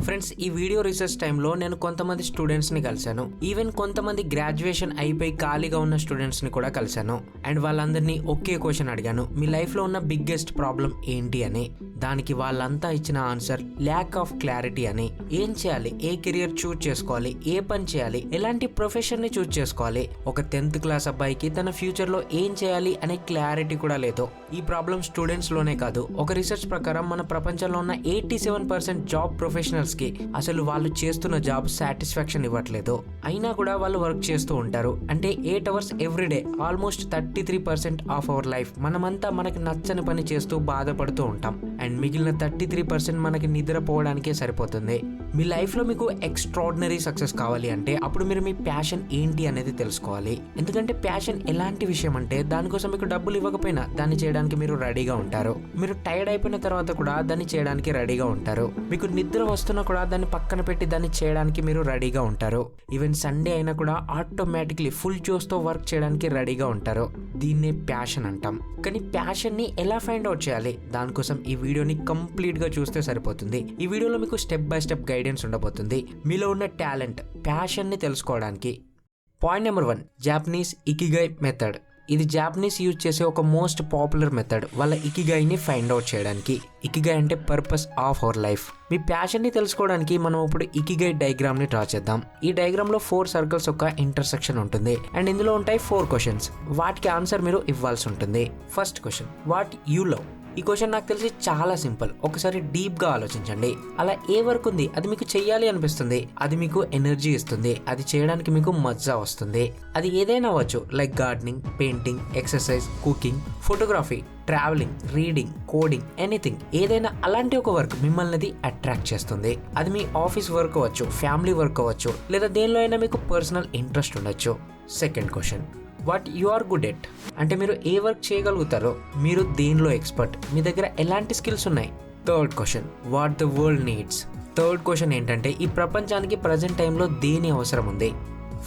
Friends, ఈ video research టైంలో నేను కొంతమంది స్టూడెంట్స్ని కలిశాను. ఈవెన్ కొంతమంది గ్రాడ్యుయేషన్ అయిపోయి ఖాళీగా ఉన్న స్టూడెంట్స్ని కూడా కలిశాను. అండ్ వాళ్ళందరినీ ఒకే క్వశ్చన్ అడిగాను, మీ లైఫ్లో ఉన్న బిగ్గెస్ట్ ప్రాబ్లం ఏంటి అని. దానికి వాళ్ళంతా ఇచ్చిన ఆన్సర్ ల్యాక్ ఆఫ్ క్లారిటీ అని. ఏం చేయాలి, ఏ కెరియర్ చూజ్ చేసుకోవాలి, ఏ పని చేయాలి, ఎలాంటి ప్రొఫెషన్ని చూజ్ చేసుకోవాలి, ఒక 10th క్లాస్ అబ్బాయికి తన ఫ్యూచర్లో ఏం చేయాలి అనే క్లారిటీ కూడా లేదు. ఈ ప్రాబ్లం స్టూడెంట్స్లోనే కాదు, ఒక రీసెర్చ్ ప్రకారం మన ప్రపంచంలో ఉన్న 87% జాబ్ ప్రొఫెషనల్స్ కి అసలు వాళ్ళు చేస్తున్న జాబ్ సాటిస్ఫాక్షన్ ఇవ్వట్లేదు. అయినా కూడా వాళ్ళు వర్క్ చేస్తూ ఉంటారు. అంటే 8 hours everyday, almost 33% of our life మనమంతా మనకి నచ్చని పని చేస్తూ బాధపడుతూ ఉంటాం. అండ్ మిగిలిన 33% మనకి నిద్రపోవడానికే సరిపోతుంది. మీ లైఫ్లో మీకు ఎక్స్ట్రాడినరీ సక్సెస్ కావాలి అంటే అప్పుడు మీరు మీ ప్యాషన్ ఏంటి అనేది తెలుసుకోవాలి. ఎందుకంటే ప్యాషన్ ఎలాంటి విషయం అంటే దానికోసం మీకు డబ్బులు ఇవ్వకపోయినా దాన్ని చేయడానికి మీరు రెడీగా ఉంటారు. మీరు టైర్డ్ అయిపోయిన తర్వాత కూడా దాన్ని చేయడానికి రెడీగా ఉంటారు. మీకు నిద్ర వస్తున్నా కూడా దాన్ని పక్కన పెట్టి దాన్ని చేయడానికి మీరు రెడీగా ఉంటారు. ఈవెన్ సండే అయినా కూడా ఆటోమేటిక్లీ ఫుల్ జోస్తో వర్క్ చేయడానికి రెడీగా ఉంటారు. దీన్నే ప్యాషన్ అంటాం. కానీ ప్యాషన్ని ఎలా ఫైండ్ అవుట్ చేయాలి, దానికోసం ఈ వీడియోని కంప్లీట్గా చూస్తే సరిపోతుంది. ఈ వీడియోలో మీకు స్టెప్ బై స్టెప్ గైడెన్స్ ఉండబోతుంది మీలో ఉన్న టాలెంట్, ప్యాషన్ని తెలుసుకోవడానికి. Point number 1, Japanese ikigai method. ఇది జాపనీస్ యూజ్ చేసే ఒక మోస్ట్ పాపులర్ మెథడ్ వాళ్ళ ఇకిగైని ఫైండ్ అవుట్ చేయడానికి. ఇకిగై అంటే పర్పస్ ఆఫ్ అవర్ లైఫ్. మీ ప్యాషన్ని తెలుసుకోవడానికి మనం ఇప్పుడు ఇకిగై డయాగ్రామ్ ని డ్రా చేద్దాం. ఈ డయాగ్రామ్ లో 4 సర్కిల్స్ ఒక ఇంటర్సెక్షన్ ఉంటుంది. అండ్ ఇందులో ఉంటాయి 4 క్వశ్చన్స్. వాటికి ఆన్సర్ మీరు ఇవ్వాల్సి ఉంటుంది. First question, what you love. ఈ క్వశ్చన్ నాకు తెలిసి చాలా సింపుల్. ఒకసారి డీప్ గా ఆలోచించండి. అలా ఏ వర్క్ ఉంది అది మీకు చెయ్యాలి అనిపిస్తుంది, అది మీకు ఎనర్జీ ఇస్తుంది, అది చేయడానికి మీకు మజా వస్తుంది. అది ఏదైనా అవ్వచ్చు, like gardening, painting, exercise, cooking, photography, travelling, reading, coding, anything. ఏదైనా అలాంటి ఒక వర్క్ మిమ్మల్ని అట్రాక్ట్ చేస్తుంది. అది మీ ఆఫీస్ వర్క్ అవ్వచ్చు, ఫ్యామిలీ వర్క్ అవ్వచ్చు, లేదా దేనిలో అయినా మీకు పర్సనల్ ఇంట్రెస్ట్ ఉండొచ్చు. Second question, what you are good at. అంటే మీరు ఏ వర్క్ చేయగలుగుతారో, మీరు దేనిలో ఎక్స్పర్ట్, మీ దగ్గర ఎలాంటి స్కిల్స్ ఉన్నాయి. Third question, what the world needs. Third question ఏంటంటే ఈ ప్రపంచానికి ప్రజెంట్ టైంలో దేని అవసరం ఉంది.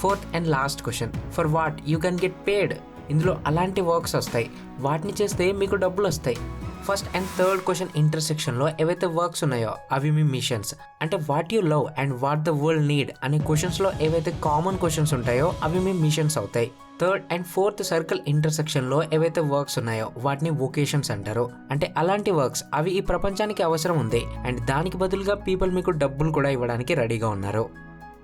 Fourth and last question, for what you can get paid. ఇందులో అలాంటి వర్క్స్ వస్తాయి, వాటిని చేస్తే మీకు డబ్బులు వస్తాయి. ఫస్ట్ అండ్ థర్డ్ క్వశ్చన్ ఇంటర్సెక్షన్లో ఏవైతే వర్క్స్ ఉన్నాయో అవి మీ మిషన్స్. అంటే what you love and what the world need అనే క్వశ్చన్స్లో ఏవైతే కామన్ క్వశ్చన్స్ ఉంటాయో అవి మీ మిషన్స్ అవుతాయి. థర్డ్ అండ్ ఫోర్త్ సర్కిల్ ఇంటర్సెక్షన్లో ఏవైతే వర్క్స్ ఉన్నాయో వాటిని వొకేషన్స్ అంటారు. అంటే అలాంటి వర్క్స్ అవి ఈ ప్రపంచానికి అవసరం ఉంది అండ్ దానికి బదులుగా పీపుల్ మీకు డబ్బులు కూడా ఇవ్వడానికి రెడీగా ఉన్నారు.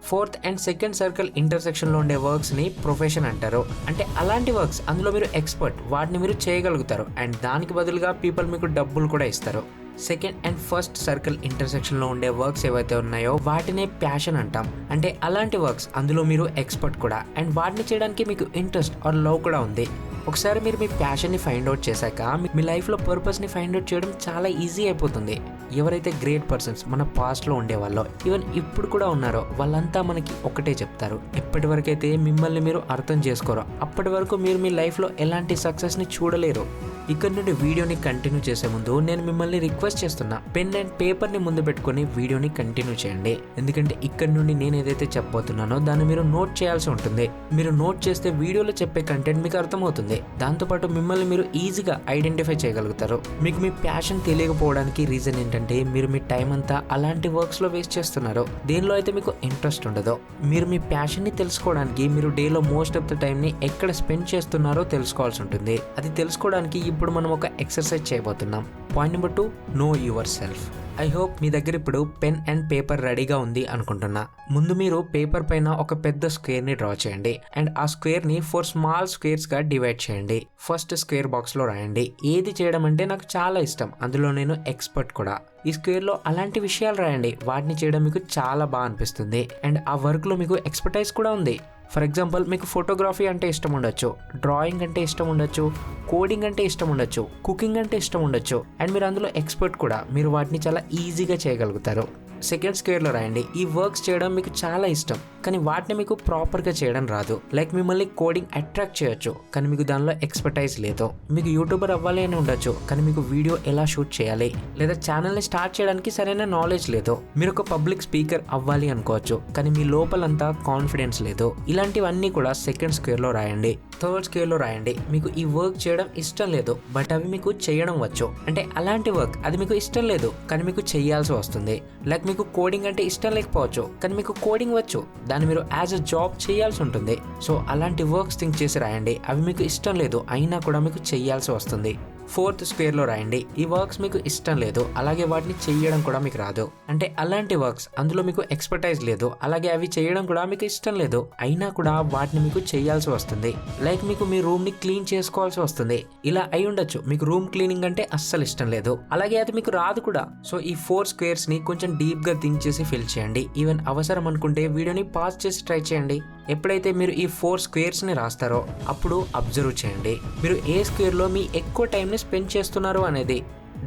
ఫోర్త్ అండ్ సెకండ్ సర్కిల్ ఇంటర్సెక్షన్లో ఉండే వర్క్స్ని ప్రొఫెషన్ అంటారు. అంటే అలాంటి వర్క్స్ అందులో మీరు ఎక్స్పర్ట్, వాటిని మీరు చేయగలుగుతారు అండ్ దానికి బదులుగా పీపుల్ మీకు డబ్బులు కూడా ఇస్తారు. సెకండ్ అండ్ ఫస్ట్ సర్కిల్ ఇంటర్సెక్షన్లో ఉండే వర్క్స్ ఏవైతే ఉన్నాయో వాటినే ప్యాషన్ అంటాం. అంటే అలాంటి వర్క్స్ అందులో మీరు ఎక్స్పర్ట్ కూడా అండ్ వాటిని చేయడానికి మీకు ఇంట్రెస్ట్ ఆర్ లవ్ కూడా ఉంది. ఒకసారి మీరు మీ ప్యాషన్ని ఫైండ్ అవుట్ చేశాక మీ లైఫ్లో పర్పస్ని ఫైండ్ అవుట్ చేయడం చాలా ఈజీ అయిపోతుంది. ఎవరైతే గ్రేట్ పర్సన్స్ మన పాస్ట్లో ఉండేవాళ్ళో, ఈవెన్ ఇప్పుడు కూడా ఉన్నారో, వాళ్ళంతా మనకి ఒకటే చెప్తారు, ఎప్పటి వరకు అయితే మిమ్మల్ని మీరు అర్థం చేసుకోరో అప్పటి వరకు మీరు మీ లైఫ్లో ఎలాంటి సక్సెస్ని చూడలేరు. ఇక్కడ నుండి వీడియోని కంటిన్యూ చేసే ముందు నేను మిమ్మల్ని రిక్వెస్ట్ చేస్తున్నా, పెన్ అండ్ పేపర్ని ముందు పెట్టుకుని వీడియోని కంటిన్యూ చేయండి. ఎందుకంటే ఇక్కడ నుండి నేను ఏదైతే చెప్పబోతున్నానో దాన్ని మీరు నోట్ చేయాల్సి ఉంటుంది. మీరు నోట్ చేస్తే వీడియోలో చెప్పే కంటెంట్ మీకు అర్థమవుతుంది. దాంతోపాటు మిమ్మల్ని మీరు ఈజీగా ఐడెంటిఫై చేయగలుగుతారు. మీకు మీ ప్యాషన్ తెలియకపోవడానికి రీజన్ ఏంటంటే మీరు మీ టైం అంతా అలాంటి వర్క్స్లో వేస్ట్ చేస్తున్నారు, దేనిలో అయితే మీకు ఇంట్రెస్ట్ ఉండదో. మీరు మీ ప్యాషన్ని తెలుసుకోవడానికి మీరు డేలో మోస్ట్ ఆఫ్ ద టైంని ఎక్కడ స్పెండ్ చేస్తున్నారో తెలుసుకోవాల్సి ఉంటుంది. అది తెలుసుకోవడానికి ఇప్పుడు మనం ఒక ఎక్సర్సైజ్ చేయబోతున్నాం. Point number 2, know yourself. I hope మీ దగ్గర ఇప్పుడు పెన్ అండ్ పేపర్ రెడీగా ఉంది అనుకుంటున్నా. ముందు మీరు పేపర్ పైన ఒక పెద్ద స్క్వేర్ని డ్రా చేయండి అండ్ ఆ స్క్వేర్ని 4 స్మాల్ స్క్వేర్స్గా డివైడ్ చేయండి. ఫస్ట్ స్క్వేర్ బాక్స్లో రాయండి, ఏది చేయడం అంటే నాకు చాలా ఇష్టం, అందులో నేను ఎక్స్పర్ట్ కూడా. ఈ స్క్వేర్లో అలాంటి విషయాలు రాయండి వాటిని చేయడం మీకు చాలా బాగా అనిపిస్తుంది అండ్ ఆ వర్క్లో మీకు ఎక్స్పర్టైజ్ కూడా ఉంది. ఫర్ ఎగ్జాంపుల్, మీకు ఫోటోగ్రఫీ అంటే ఇష్టం ఉండొచ్చు, డ్రాయింగ్ అంటే ఇష్టం ఉండొచ్చు, కోడింగ్ అంటే ఇష్టం ఉండొచ్చు, కుకింగ్ అంటే ఇష్టం ఉండొచ్చు అండ్ మీరు అందులో ఎక్స్పర్ట్ కూడా. మీరు వాటిని చాలా ఈజీగా చేయగలుగుతారు. సెకండ్ స్క్వేర్లో రాయండి, ఈ వర్క్స్ చేయడం మీకు చాలా ఇష్టం కానీ వాటిని మీకు ప్రాపర్గా చేయడం రాదు. లైక్ మిమ్మల్ని కోడింగ్ అట్రాక్ట్ చేయొచ్చు కానీ మీకు దానిలో ఎక్స్పర్టైజ్ లేదు. మీకు యూట్యూబర్ అవ్వాలి అని ఉండొచ్చు కానీ మీకు వీడియో ఎలా షూట్ చేయాలి లేదా ఛానల్ని స్టార్ట్ చేయడానికి సరైన నాలెడ్జ్ లేదు. మీరు ఒక పబ్లిక్ స్పీకర్ అవ్వాలి అనుకోవచ్చు కానీ మీ లోపలంతా కాన్ఫిడెన్స్ లేదు. ఇలాంటివన్నీ కూడా సెకండ్ స్క్వేర్లో రాయండి. థర్డ్ స్క్వేర్లో రాయండి, మీకు ఈ వర్క్ చేయడం ఇష్టం లేదు బట్ అవి మీకు చేయడం వచ్చు. అంటే అలాంటి వర్క్ అది మీకు ఇష్టం లేదు కానీ మీకు చేయాల్సి వస్తుంది. లైక్ మీకు కోడింగ్ అంటే ఇష్టం లేకపోవచ్చు, కానీ మీకు కోడింగ్ వచ్చు, దాన్ని మీరు యాజ్ అ జాబ్ చేయాల్సి ఉంటుంది. సో అలాంటి వర్క్స్ థింక్ చేసి రాయండి. అవి మీకు ఇష్టం లేదు అయినా కూడా మీకు చేయాల్సి వస్తుంది. 4th స్క్వేర్లో రాయండి. ఈ వర్క్స్ మీకు ఇష్టం లేదు, అలాగే వాటిని చేయడం కూడా మీకు రాదు. అంటే అలాంటి వర్క్స్ అందులో మీకు ఎక్స్పర్టైజ్ లేదు, అలాగే అవి చేయడం కూడా మీకు ఇష్టం లేదు, అయినా కూడా వాటిని మీకు చేయాల్సి వస్తుంది. లైక్ మీకు మీ రూమ్ ని క్లీన్ చేసుకోవాల్సి వస్తుంది. ఇలా అయి ఉండొచ్చు. మీకు రూమ్ క్లీనింగ్ అంటే అస్సలు ఇష్టం లేదు, అలాగే అది మీకు రాదు కూడా. సో ఈ 4 స్క్వేర్స్ ని కొంచెం డీప్ గా థింక్ చేసి ఫిల్ చేయండి. ఈవెన్ అవసరం అనుకుంటే వీడియోని పాజ్ చేసి ట్రై చేయండి. ఎప్పుడైతే మీరు ఈ 4 స్క్వేర్స్ ని రాస్తారో అప్పుడు అబ్జర్వ్ చేయండి, మీరు ఏ స్క్వేర్ లో మీ ఎక్కువ టైం ని స్పెండ్ చేస్తున్నారు అనేది.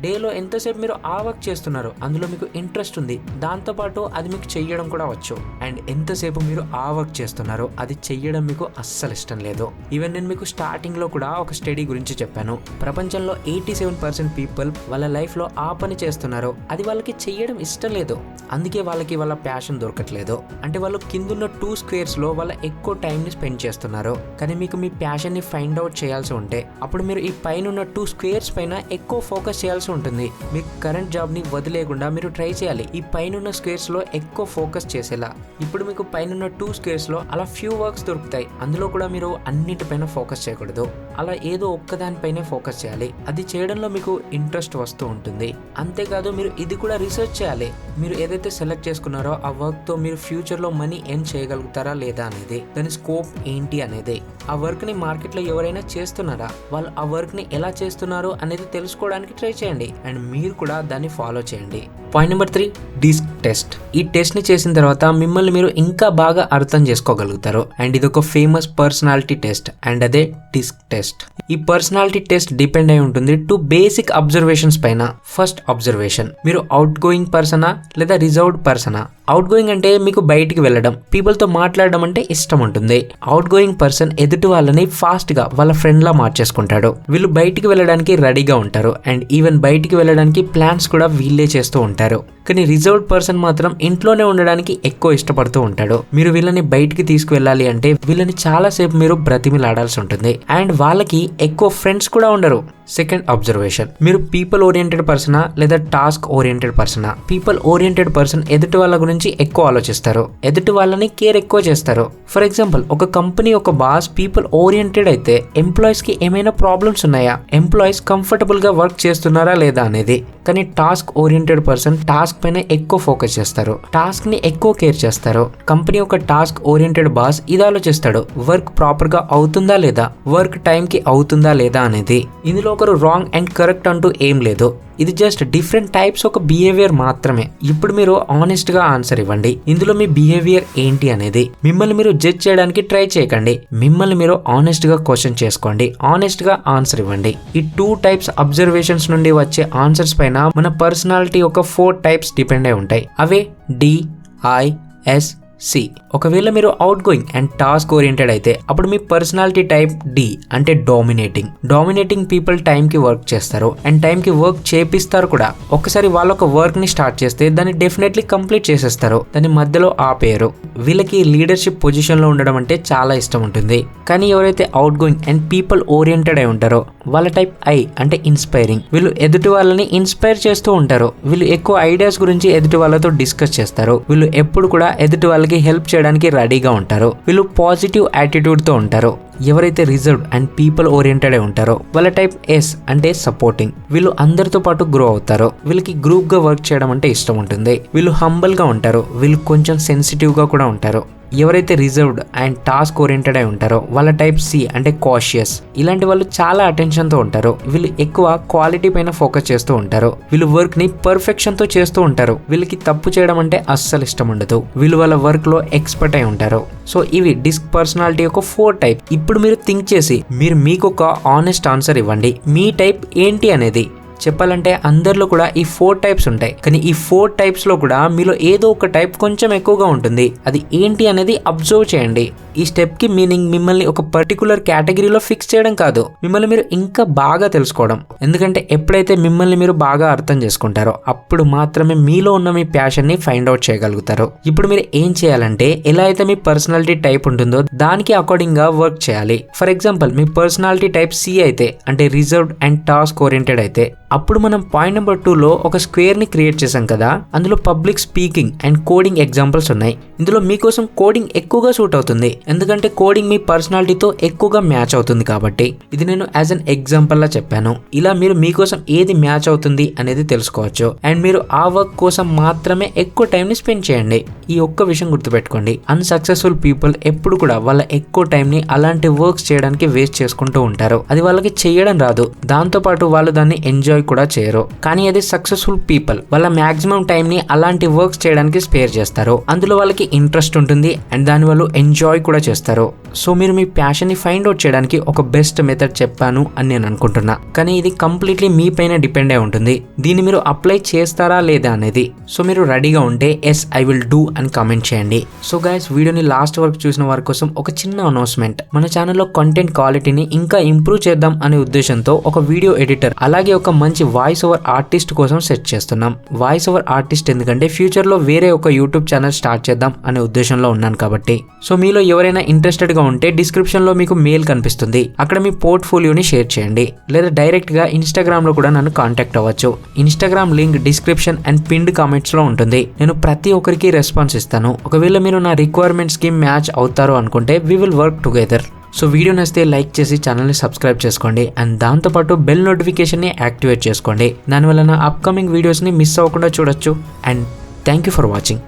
డేలో ఎంతసేపు మీరు ఆ వర్క్ చేస్తున్నారు, అందులో మీకు ఇంట్రెస్ట్ ఉంది, దాంతోపాటు అది మీకు చెయ్యడం కూడా వచ్చు. అండ్ ఎంతసేపు మీరు ఆ వర్క్ చేస్తున్నారు, అది చెయ్యడం మీకు అస్సలు ఇష్టం లేదు. ఈవెన్ నేను మీకు స్టార్టింగ్ లో కూడా ఒక స్టడీ గురించి చెప్పాను. ప్రపంచంలో 87% పీపుల్ వాళ్ళ లైఫ్ లో ఆ పని చేస్తున్నారు, అది వాళ్ళకి చెయ్యడం ఇష్టం లేదు, అందుకే వాళ్ళకి వాళ్ళ ప్యాషన్ దొరకట్లేదు. అంటే వాళ్ళు కిందున్న 2 స్క్వేర్స్ లో వాళ్ళ ఎక్కువ టైం ని స్పెండ్ చేస్తున్నారు. కానీ మీకు మీ ప్యాషన్ ని ఫైండ్ అవుట్ చేయాల్సి ఉంటే అప్పుడు మీరు ఈ పైన ఉన్న 2 స్క్వేర్స్ పైన ఎక్కువ ఫోకస్ చేయాల్సి ఉంటుంది. మీకు కరెంట్ జాబ్ ని వదిలేకుండా మీరు ట్రై చేయాలి ఈ పైన స్క్వేర్స్ లో ఎక్కువ ఫోకస్ చేసేలా. ఇప్పుడు మీకు పైన 2 స్క్వేర్స్ లో అలా ఫ్యూ వర్క్స్ దొరుకుతాయి, అందులో కూడా మీరు అన్నిటిపైన ఫోకస్ చేయకూడదు. అలా ఏదో ఒక్కదానిపైనే ఫోకస్ చేయాలి. అది చేయడంలో మీకు ఇంట్రెస్ట్ వస్తూ ఉంటుంది. అంతేకాదు మీరు ఇది కూడా రీసెర్చ్ చేయాలి. మీరు ఏదైతే సెలెక్ట్ చేసుకున్నారో ఆ వర్క్ తో మీరు ఫ్యూచర్ లో మనీ ఎర్న్ చేయగలుగుతారా లేదా అనేది, దాని స్కోప్ ఏంటి అనేది. ఆ వర్క్ ని మార్కెట్ లో ఎవరైనా చేస్తున్నారా, వాళ్ళు ఆ వర్క్ ని ఎలా చేస్తున్నారు అనేది తెలుసుకోవడానికి ట్రై చేయండి. అండ్ మీరు కూడా దాన్ని ఫాలో చేయండి. Point number 3, DISC test. ఈ టెస్ట్ ని చేసిన తర్వాత మిమ్మల్ని మీరు ఇంకా బాగా అర్థం చేసుకోగలుగుతారు. అండ్ ఇది ఒక ఫేమస్ పర్సనాలిటీ టెస్ట్, అండ్ అదే డిస్క్ టెస్ట్. ఈ పర్సనాలిటీ టెస్ట్ డిపెండ్ అయి ఉంటుంది 2 బేసిక్ అబ్జర్వేషన్స్ పైన. ఫస్ట్ అబ్జర్వేషన్, మీరు అవుట్ గోయింగ్ పర్సనా లేదా రిజర్వ్డ్ పర్సనా. అవుట్ గోయింగ్ అంటే మీకు బయటికి వెళ్ళడం, పీపుల్ తో మాట్లాడడం అంటే ఇష్టం ఉంటుంది. అవుట్ గోయింగ్ పర్సన్ ఎదుటి వాళ్ళని ఫాస్ట్ గా వాళ్ళ ఫ్రెండ్ లా మార్చేసుకుంటాడు. వీళ్ళు బయటికి వెళ్ళడానికి రెడీగా ఉంటారు, అండ్ ఈవెన్ బయటికి వెళ్ళడానికి ప్లాన్స్ కూడా వీళ్ళే చేస్తూ ఉంటారు. కానీ రిజర్వ్డ్ పర్సన్ మాత్రం ఇంట్లోనే ఉండడానికి ఎక్కువ ఇష్టపడుతూ ఉంటాడు. మీరు వీళ్ళని బయటికి తీసుకువెళ్ళాలి అంటే వీళ్ళని చాలా సేపు మీరు బ్రతిమిలాడాల్సి ఉంటుంది, అండ్ వాళ్ళకి ఎక్కువ ఫ్రెండ్స్ కూడా ఉండరు. సెకండ్ అబ్జర్వేషన్, మీరు పీపుల్ ఓరియంటెడ్ పర్సనా లేదా టాస్క్ ఓరియంటెడ్ పర్సనా. పీపుల్ ఓరియంటెడ్ పర్సన్ ఎదుటి వాళ్ళ గురించి ఎక్కువ ఆలోచిస్తారు, ఎదుటి వాళ్ళని కేర్ ఎక్కువ చేస్తారు. ఫర్ ఎగ్జాంపుల్, ఒక కంపెనీ ఒక బాస్ పీపుల్ ఓరియంటెడ్ అయితే ఎంప్లాయీస్ కి ఏమైనా ప్రాబ్లమ్స్ ఉన్నాయా, ఎంప్లాయీస్ కంఫర్టబుల్ గా వర్క్ చేస్తున్నారా లేదా అనేది. కానీ టాస్క్ ఓరియంటెడ్ పర్సన్ టాస్క్ పైన ఎక్కువ ఫోకస్ చేస్తారు, టాస్క్ ని ఎక్కువ కేర్ చేస్తారు. కంపెనీ ఒక టాస్క్ ఓరియంటెడ్ బాస్ ఇది ఆలోచిస్తాడు, వర్క్ ప్రాపర్ గా అవుతుందా లేదా, వర్క్ టైం కి అవుతుందా లేదా అనేది. ఇందులో ఒకరు రాంగ్ అండ్ కరెక్ట్ అంటూ ఏం లేదు, ఇది జస్ట్ డిఫరెంట్ టైప్స్ ఒక బిహేవియర్ మాత్రమే. ఇప్పుడు మీరు ఆనెస్ట్ గా ఆన్సర్ ఇవ్వండి, ఇందులో మీ బిహేవియర్ ఏంటి అనేది. మిమ్మల్ని మీరు జడ్జ్ చేయడానికి ట్రై చేయకండి, మిమ్మల్ని మీరు ఆనెస్ట్ గా క్వశ్చన్ చేసుకోండి, ఆనెస్ట్ గా ఆన్సర్ ఇవ్వండి. ఈ 2 టైప్స్ అబ్జర్వేషన్స్ నుండి వచ్చే ఆన్సర్స్ పైన మన పర్సనాలిటీ ఒక 4 టైప్స్ డిపెండ్ అయి ఉంటాయి. అవే DISC. ఒకవేళ మీరు out going and task oriented అయితే అప్పుడు మీ పర్సనాలిటీ టైప్ D, అంటే డామినేటింగ్ పీపుల్ టైం కి వర్క్ చేస్తారు అండ్ టైం కి వర్క్ చేపిస్తారు కూడా. ఒకసారి వాళ్ళు ఒక వర్క్ ని స్టార్ట్ చేస్తే దాన్ని డెఫినెట్లీ కంప్లీట్ చేసేస్తారు, దాని మధ్యలో ఆపేయరు. వీళ్ళకి లీడర్షిప్ పొజిషన్ లో ఉండడం అంటే చాలా ఇష్టం ఉంటుంది. కానీ ఎవరైతే out going and people oriented అయి ఉంటారో వాళ్ళ టైప్ I, అంటే ఇన్స్పైరింగ్. వీళ్ళు ఎదుటి వాళ్ళని ఇన్స్పైర్ చేస్తూ ఉంటారు, వీళ్ళు ఎక్కువ ఐడియాస్ గురించి ఎదుటి వాళ్ళతో డిస్కస్ చేస్తారు, వీళ్ళు ఎప్పుడు కూడా ఎదుటి వాళ్ళకి హెల్ప్ చేయడానికి రెడీగా ఉంటారు, వీళ్ళు పాజిటివ్ యాటిట్యూడ్ తో ఉంటారు. ఎవరైతే రిజర్వ్డ్ అండ్ పీపుల్ ఓరియంటెడ్ అయి ఉంటారో వాళ్ళ టైప్ S, అంటే సపోర్టింగ్. వీళ్ళు అందరితో పాటు గ్రో అవుతారు, వీళ్ళకి గ్రూప్ గా వర్క్ చేయడం అంటే ఇష్టం ఉంటుంది, వీళ్ళు హంబల్ గా ఉంటారు, వీళ్ళు కొంచెం సెన్సిటివ్ గా కూడా ఉంటారు. ఎవరైతే రిజర్వ్డ్ అండ్ టాస్క్ ఓరియంటెడ్ అయి ఉంటారో వాళ్ళ టైప్ C, అంటే కాషియస్. ఇలాంటి వాళ్ళు చాలా అటెన్షన్ తో ఉంటారు, వీళ్ళు ఎక్కువ క్వాలిటీ పైన ఫోకస్ చేస్తూ ఉంటారు, వీళ్ళు వర్క్ ని పర్ఫెక్షన్ తో చేస్తూ ఉంటారు, వీళ్ళకి తప్పు చేయడం అంటే అస్సలు ఇష్టం ఉండదు, వీళ్ళు వాళ్ళ వర్క్ లో ఎక్స్పర్ట్ అయి ఉంటారు. సో ఇవి డిస్క్ పర్సనాలిటీ యొక్క 4 టైప్. ఇప్పుడు మీరు థింక్ చేసి మీకు ఒక ఆనెస్ట్ ఆన్సర్ ఇవ్వండి, మీ టైప్ ఏంటి అనేది. చెప్పాలంటే అందరిలో కూడా ఈ 4 టైప్స్ ఉంటాయి, కానీ ఈ 4 టైప్స్ లో కూడా మీలో ఏదో ఒక టైప్ కొంచెం ఎక్కువగా ఉంటుంది. అది ఏంటి అనేది అబ్జర్వ్ చేయండి. ఈ స్టెప్ కి మీనింగ్ మిమ్మల్ని ఒక పర్టికులర్ కేటగిరీలో ఫిక్స్ చేయడం కాదు, మిమ్మల్ని మీరు ఇంకా బాగా తెలుసుకోవడం. ఎందుకంటే ఎప్పుడైతే మిమ్మల్ని మీరు బాగా అర్థం చేసుకుంటారో అప్పుడు మాత్రమే మీలో ఉన్న మీ ప్యాషన్ ని ఫైండ్ అవుట్ చేయగలుగుతారు. ఇప్పుడు మీరు ఏం చేయాలంటే ఎలా అయితే మీ పర్సనాలిటీ టైప్ ఉంటుందో దానికి అకార్డింగ్ గా వర్క్ చేయాలి. For example, me personality type C అయితే, అంటే రిజర్వ్డ్ అండ్ టాస్క్ ఓరియంటెడ్ అయితే అప్పుడు మనం పాయింట్ నెంబర్ 2లో ఒక స్క్వేర్ ని క్రియేట్ చేసాం కదా, అందులో public speaking and coding examples ఉన్నాయి. ఇందులో మీకోసం కోడింగ్ ఎక్కువగా సూట్ అవుతుంది, ఎందుకంటే కోడింగ్ మీ పర్సనాలిటీతో ఎక్కువగా మ్యాచ్ అవుతుంది కాబట్టి. ఇది నేను యాజ్ అన్ ఎగ్జాంపుల్ లా చెప్పాను. ఇలా మీరు మీకోసం ఏది మ్యాచ్ అవుతుంది అనేది తెలుసుకోవచ్చు అండ్ మీరు ఆ వర్క్ కోసం మాత్రమే ఎక్కువ టైం ని స్పెండ్ చేయండి. ఈ ఒక్క విషయం గుర్తుపెట్టుకోండి, అన్సక్సెస్ఫుల్ పీపుల్ ఎప్పుడు కూడా వాళ్ళ ఎక్కువ టైం ని అలాంటి వర్క్స్ చేయడానికి వేస్ట్ చేసుకుంటూ ఉంటారు. అది వాళ్ళకి చేయడం రాదు, దాంతో పాటు వాళ్ళు దాన్ని ఎంజాయ్ కూడా చేయరు. కానీ అది సక్సెస్ఫుల్ పీపుల్ వాళ్ళ మాక్సిమం టైం ని అలాంటి వర్క్స్ చేయడానికి స్పేర్ చేస్తారు. అందులో వాళ్ళకి ఇంట్రెస్ట్ ఉంటుంది అండ్ దాని వాళ్ళు ఎంజాయ్ కూడా చేస్తారు. సో మీరు మీ ప్యాషన్ ని ఫైండ్ అవుట్ చేయడానికి ఒక బెస్ట్ మెథడ్ చెప్పాను అని నేను అనుకుంటున్నా, కానీ ఇది కంప్లీట్లీ మీ పైన డిపెండ్ అయి ఉంటుంది. దీన్ని మీరు అప్లై చేస్తారా లేదా అనేది. సో మీరు రెడీగా ఉంటే ఎస్ ఐ విల్ డూ అని కామెంట్ చేయండి. సో గైస్, వీడియోని లాస్ట్ వరకు చూసిన వారి కోసం ఒక చిన్న అనౌన్స్మెంట్. మన ఛానల్లో కంటెంట్ క్వాలిటీని ఇంకా ఇంప్రూవ్ చేద్దాం అనే ఉద్దేశంతో ఒక వీడియో ఎడిటర్ అలాగే ఒక మంచి వాయిస్ ఓవర్ ఆర్టిస్ట్ కోసం సెట్ చేస్తున్నాం. వాయిస్ ఓవర్ ఆర్టిస్ట్ ఎందుకంటే ఫ్యూచర్ లో వేరే ఒక యూట్యూబ్ ఛానల్ స్టార్ట్ చేద్దాం అనే ఉద్దేశంలో ఉన్నాను కాబట్టి. సో మీలో ఎవరైనా ఇంట్రెస్టెడ్ గా ఉంటే డిస్క్రిప్షన్ లో మీకు మెయిల్ కనిపిస్తుంది, అక్కడ మీ పోర్ట్ఫోలియోని షేర్ చేయండి. లేదా డైరెక్ట్ గా ఇన్స్టాగ్రామ్ లో కూడా నన్ను కాంటాక్ట్ అవ్వచ్చు. Instagram link description and pinned comments లో ఉంటుంది. నేను ప్రతి ఒక్కరికి రెస్పాన్స్ ఇస్తాను. ఒకవేళ మీరు నా రిక్వైర్మెంట్స్ కి మ్యాచ్ అవుతారు అనుకుంటే we will work together. So video నచ్చితే లైక్ చేసి ఛానల్ని సబ్స్క్రైబ్ చేసుకోండి అండ్ దాంతోపాటు బెల్ నోటిఫికేషన్ని యాక్టివేట్ చేసుకోండి. దానివల్ల నా అప్కమింగ్ వీడియోస్ని మిస్ అవ్వకుండా చూడొచ్చు. And thank you for watching.